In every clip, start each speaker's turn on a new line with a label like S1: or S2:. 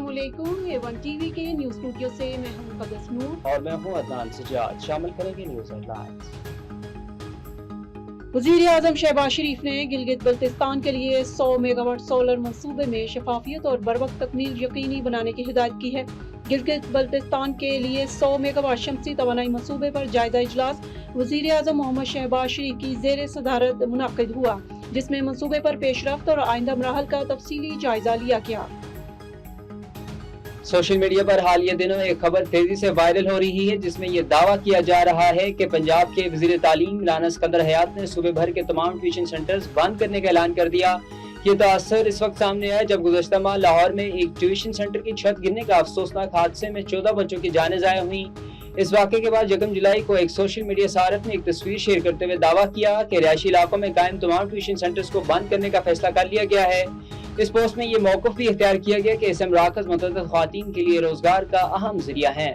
S1: अस्सलामुअलैकुम। Avon TV के news studio से मैं हूं मुक़द्दस नूर
S2: और मैं हूं अदनान सजाद। शामिल करेंगे न्यूज हेडलाइंस।
S1: वज़ीर आज़म शहबाज शरीफ ने गिलगित बल्तिस्तान के लिए 100 मेगावाट सोलर मंसूबे में शफाफियत और बरवक्त तकमील यकीनी बनाने की हिदायत की है। गिलगित बल्तिस्तान के लिए 100 मेगावाट शमसी तवानाई मंसूबे पर जायजा इजलास वज़ीर आज़म मोहम्मद शहबाज शरीफ की ज़ेर सदारत मुनक़िद हुआ, जिसमें मंसूबे पर पेशरफ्त और आइंदा मराहल का तफसीली जायजा लिया गया।
S2: सोशल मीडिया पर हालिया दिनों एक खबर तेजी से वायरल हो रही है, जिसमें यह दावा किया जा रहा है कि पंजाब के वज़ीर तालीम राना सिकंदर हयात ने सूबे भर के तमाम ट्यूशन सेंटर्स बंद करने का ऐलान कर दिया। ये तासर इस वक्त सामने आया जब गुज़श्ता माह लाहौर में एक ट्यूशन सेंटर की छत गिरने का अफसोसनाक हादसे में 14 बच्चों की जानें ज़ाया हुई। इस वाक़े के बाद 1 जुलाई को एक सोशल मीडिया सारफ ने एक तस्वीर शेयर करते हुए दावा किया कि रिहायशी इलाकों में कायम तमाम ट्यूशन सेंटर्स को बंद करने का फैसला कर लिया गया है। इस पोस्ट में ये मौक़िफ़ भी इख्तियार किया गया कि इसे मराकज़ मुतअद्दिद ख़वातीन के लिए रोजगार का अहम ज़रिया है।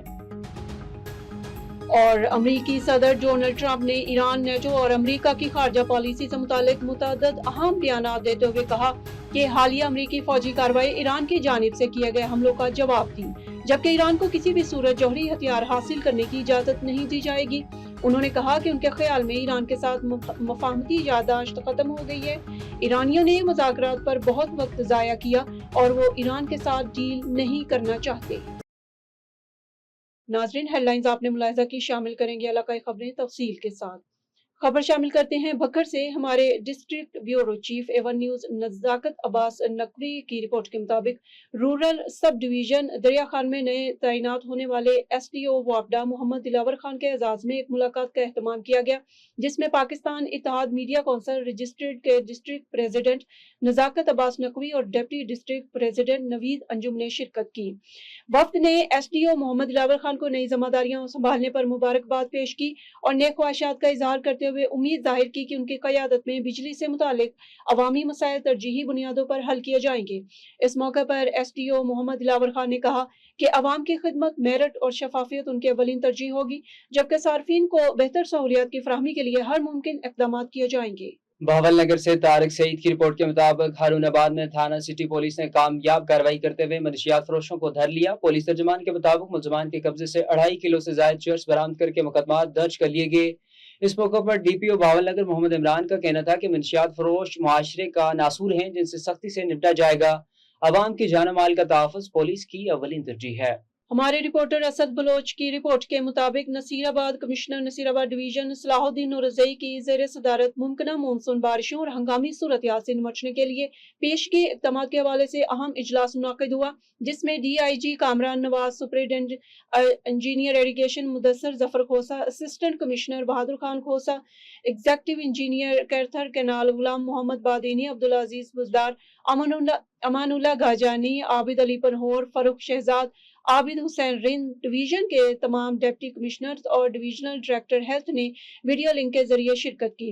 S1: और अमरीकी सदर डोनाल्ड ट्रंप ने ईरान, नेटो और अमरीका की खारजा पॉलिसी से मुतालिक मुतअद्दिद अहम बयानात देते हुए कहा कि हालिया अमरीकी फौजी कार्रवाई ईरान की जानिब से किए गए हमलों का जवाब थी, जबकि ईरान को किसी भी सूरत जौहरी हथियार हासिल करने की इजाजत नहीं दी जाएगी। उन्होंने कहा कि उनके ख्याल में ईरान के साथ मुफाहमती याददाश्त खत्म हो गई है। ईरानियों ने मुज़ाकरात पर बहुत वक्त ज़ाया किया और वो ईरान के साथ डील नहीं करना चाहते। नाजरीन, हेडलाइंस आपने मुलाहिजा की, शामिल करेंगे इलाकाई खबरें तफसील के साथ। खबर शामिल करते हैं भक्कर से। हमारे डिस्ट्रिक्ट ब्यूरो चीफ एवन न्यूज नज़ाकत अब्बास नकवी की रिपोर्ट के मुताबिक रूरल सब डिवीजन दरिया खान में नए तैनात होने वाले SDO वापडा मोहम्मद दिलावर खान के एजाज में एक मुलाकात का एहतमाम किया गया, जिसमें पाकिस्तान इत्तेहाद मीडिया कौंसिल रजिस्ट्रेड के डिस्ट्रिक्ट प्रेसिडेंट नज़ाकत अब्बास नकवी और deputy district president Naveed Anjum ने शिरकत की। वफ्द ने SDO मोहम्मद दिलावर खान को नई जिम्मेदारियां संभालने पर मुबारकबाद पेश की और नेक ख्वाहिशात का इजहार करते हुए उम्मीद जाहिर की कि उनकी क़यादत में बिजली से मुतालिक अवामी मसाइल तरजीही बुनियादों पर हल किए जाएंगे। इस मौके पर SDO मोहम्मद दिलावर खान ने कहा कि अवाम की खिदमत, मेरिट और शफाफियत उनकी अवलिन तरजीह होगी, जबकि सार्फिन को बेहतर सहूलियात की फराहमी के लिए हर मुमकिन इक़दाम किए जाएंगे।
S2: बहावल नगर से तारिक सईद की रिपोर्ट के मुताबिक हारूनाबाद में थाना सिटी पुलिस ने कामयाब कार्रवाई करते हुए मनशियात फरोशों को धर लिया। पुलिस तर्जुमान के मुताबिक मुलजमान के कब्जे से 2.5 किलो से ज्यादा चर्स बरामद करके मुकदमा दर्ज कर लिए गए। इस मौके पर DPO बहावल नगर मोहम्मद इमरान का कहना था कि मनशियात फरोश मुआशरे का नासूर हैं, जिनसे सख्ती से निपटा जाएगा। अवाम की जान माल का तहफ़्फ़ुज़ पुलिस की अव्वलीन तरजीह है।
S1: हमारे रिपोर्टर असद बलोच की रिपोर्ट के मुताबिक नसीराबाद कमिश्नर नसीराबाद डिवीजन सलाहुद्दीन रज़ई की ज़ेर सदारत मुमकिना मानसून बारिशों और हंगामी सूरत-ए-हाल से निपटने के लिए पेशगी इक़दामात के हवाले से अहम इजलास मुनक़िद हुआ, जिसमें DIG Kamran Nawaz, superintendent engineer irrigation Mudassar Zafar Khosa, assistant commissioner Bahadur Khan Khosa, executive engineer Kirthar canal Ghulam Mohammad Badini, Abdul Aziz Buzdar, Amanullah Gajani, Abid Ali Panhor, Farrukh Shahzad, Abid Hussain Rind, division के तमाम डिप्टी कमिश्नर्स और डिविजनल डायरेक्टर हेल्थ ने वीडियो लिंक के जरिए शिरकत की।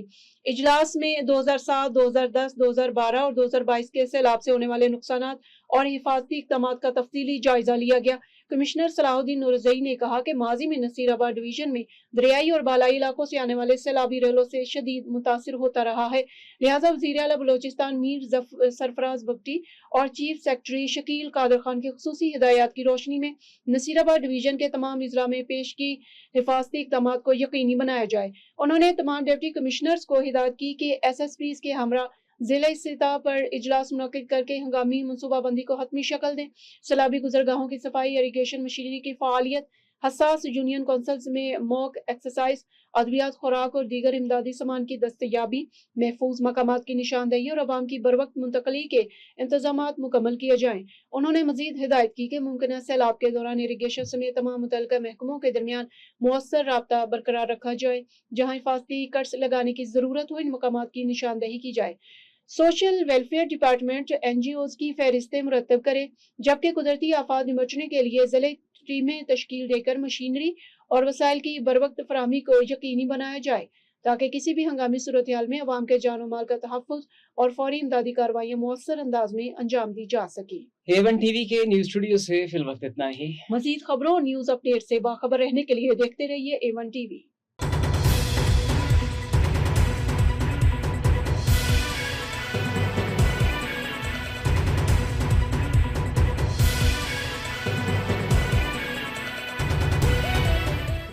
S1: इजलास में 2007, 2010, 2012 और 2022 के सैलाब से होने वाले नुकसानात और हिफाजती इक़दामात का तफसीली जायजा लिया गया। कमिश्नर सलाहुद्दीन रज़ई ने कहा कि माजी में नसीराबाद डिवीजन में दरियाई और बालाई इलाकों से आने वाले सैलाबी रेलों से शदीद मुतासिर होता रहा है, लिहाजा वज़ीर आला बलोचिस्तान मीर सरफराज बख्टी और चीफ सेक्रेटरी शकील कादर खान की खुसूसी हिदायत की रोशनी में नसीराबाद डिवीजन के तमाम इजला में पेश की हिफाजती इक़दामात को यकीनी बनाया जाए। उन्होंने तमाम डिप्टी कमिश्नर्स को हिदायत की कि SSPs के हमरा जिला सतह पर इजलास मुनक़िद करके हंगामी मनसूबाबंदी को हतमी शक्ल दें। सैलाबी गुजरगाहों की सफाई, इरिगेशन मशीनरी की फ़ालियत, हसास यूनियन कौंसल्स में मॉक एक्सरसाइज, अद्वियात, खुराक और दीगर इमदादी सामान की दस्तयाबी, महफूज मकामात की निशानदही और अवाम की बरवक्त मुंतकली के इंतजामात मुकम्मल किए जाएं। उन्होंने मजीद हिदायत की कि मुमकिन सैलाब के दौरान इरिगेशन समेत तमाम मुतल्लिका महकमों के दरमियान मुअस्सर राब्ता बरकरार रखा जाए। जहाँ हिफाजती कट्स लगाने की जरूरत हो, इन मकामात की निशानदही की जाए। सोशल वेलफेयर डिपार्टमेंट NGOs की फहरिस्तें मुरतब करे, जबकि कुदरती आफात निपटने के लिए जिले टीमें तश्कील देकर मशीनरी और वसाइल की बरवक्त फराहमी को यकीनी बनाया जाए, ताकि किसी भी हंगामी सूरत-ए-हाल में अवाम के जान माल का तहफ़्फ़ुज़ और फौरी इमदादी कार्रवाइयाँ मुअस्सर अंदाज में अंजाम दी जा सके।
S2: एवन टीवी के न्यूज स्टूडियो से फिल वक्त इतना ही।
S1: मजीद खबरों और न्यूज अपडेट से बाखबर रहने के लिए देखते रहिए A1 TV।